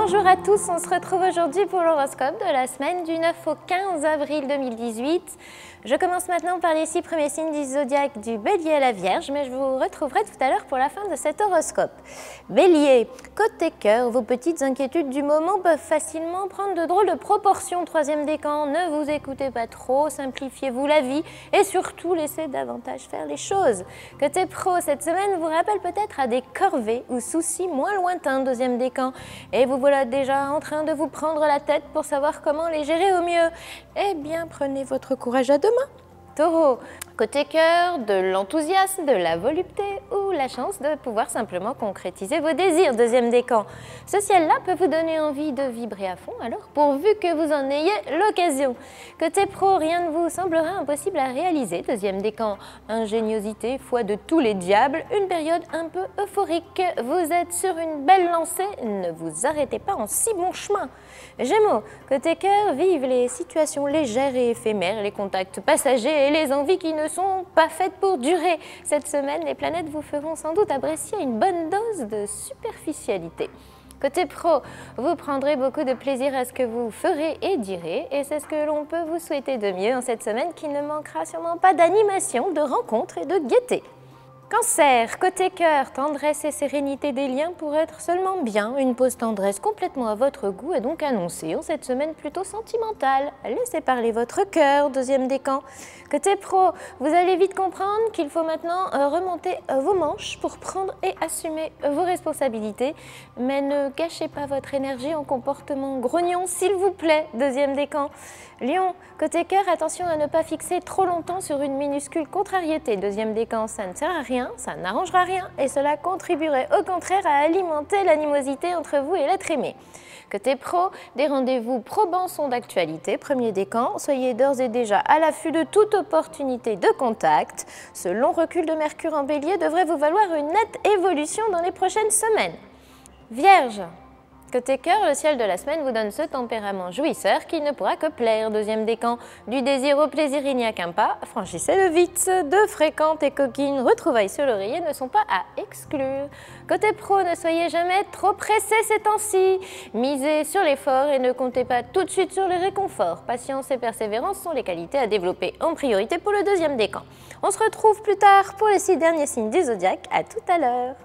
Bonjour à tous, on se retrouve aujourd'hui pour l'horoscope de la semaine du 9 au 15 avril 2018. Je commence maintenant par les 6 premiers signes du zodiaque du Bélier à la Vierge, mais je vous retrouverai tout à l'heure pour la fin de cet horoscope. Bélier, côté cœur, vos petites inquiétudes du moment peuvent facilement prendre de drôles de proportions. Troisième décan, ne vous écoutez pas trop, simplifiez-vous la vie et surtout laissez davantage faire les choses. Côté pro, cette semaine vous rappelle peut-être à des corvées ou soucis moins lointains. Deuxième décan, et vous voilà déjà en train de vous prendre la tête pour savoir comment les gérer au mieux. Eh bien, prenez votre courage à deux mains. Taureau, côté cœur, de l'enthousiasme, de la volupté ou la chance de pouvoir simplement concrétiser vos désirs. Deuxième décan, ce ciel-là peut vous donner envie de vibrer à fond, alors pourvu que vous en ayez l'occasion. Côté pro, rien ne vous semblera impossible à réaliser. Deuxième décan, ingéniosité, foi de tous les diables, une période un peu euphorique. Vous êtes sur une belle lancée, ne vous arrêtez pas en si bon chemin. Gémeaux, côté cœur, vive les situations légères et éphémères, les contacts passagers et les envies qui ne sont pas faites pour durer. Cette semaine, les planètes vous feront sans doute apprécier une bonne dose de superficialité. Côté pro, vous prendrez beaucoup de plaisir à ce que vous ferez et direz, et c'est ce que l'on peut vous souhaiter de mieux en cette semaine qui ne manquera sûrement pas d'animation, de rencontres et de gaieté. Cancer, côté cœur, tendresse et sérénité des liens pour être seulement bien. Une pause tendresse complètement à votre goût est donc annoncée en cette semaine plutôt sentimentale. Laissez parler votre cœur, deuxième décan. Côté pro, vous allez vite comprendre qu'il faut maintenant remonter vos manches pour prendre et assumer vos responsabilités. Mais ne gâchez pas votre énergie en comportement grognon, s'il vous plaît, deuxième décan. Lion, côté cœur, attention à ne pas fixer trop longtemps sur une minuscule contrariété. Deuxième décan, ça ne sert à rien, ça n'arrangera rien et cela contribuerait au contraire à alimenter l'animosité entre vous et l'être aimé. Côté pro, des rendez-vous probants sont d'actualité. Premier décan, soyez d'ores et déjà à l'affût de toute opportunité de contact. Ce long recul de Mercure en Bélier devrait vous valoir une nette évolution dans les prochaines semaines. Vierge, côté cœur, le ciel de la semaine vous donne ce tempérament jouisseur qui ne pourra que plaire. Deuxième décan, du désir au plaisir il n'y a qu'un pas, franchissez-le vite. De fréquentes et coquines retrouvailles sur l'oreiller ne sont pas à exclure. Côté pro, ne soyez jamais trop pressé ces temps-ci. Misez sur l'effort et ne comptez pas tout de suite sur le réconfort. Patience et persévérance sont les qualités à développer en priorité pour le deuxième décan. On se retrouve plus tard pour les 6 derniers signes du zodiaque. À tout à l'heure.